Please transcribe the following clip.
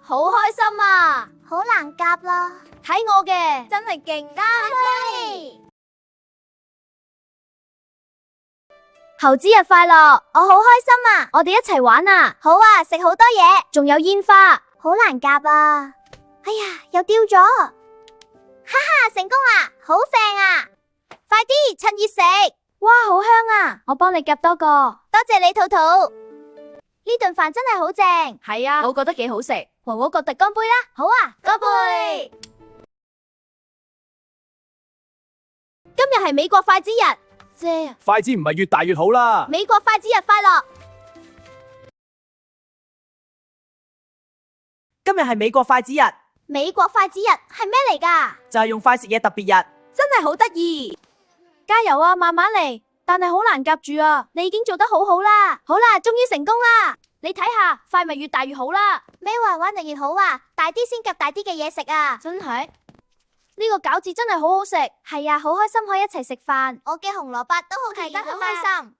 好開心啊！好難夾啦，睇我嘅，真係勁㗎！猴子日快樂！我好開心啊！我哋一齊玩啊！好啊，食好多嘢，仲有煙花，好難夾啊！哎呀，又掉咗！哈哈，成功啦，好正啊！快啲，趁熱食！哇，好香啊！我幫你夾多個。多謝你，兔兔。呢頓飯真係好正。係啊，我覺得幾好食。和我各特乾杯啦！好啊，乾杯！今日係美國筷子日。啫，筷子唔係越大越好啦。美國筷子日快樂！今日係美國筷子日，美國筷子日係咩嚟㗎？就係用筷食嘢特別日。真係好得意！加油啊，慢慢嚟，但係好難夾住啊！你已經做得好好啦，好啦，終於成功啦！你睇下，筷咪越大越好啦。咩話玩得越好啊？大啲先夾大啲嘅嘢食啊！真係呢個餃子真係好好食。係啊，好開心可以一齊食飯。我嘅紅蘿蔔都好食，好開心。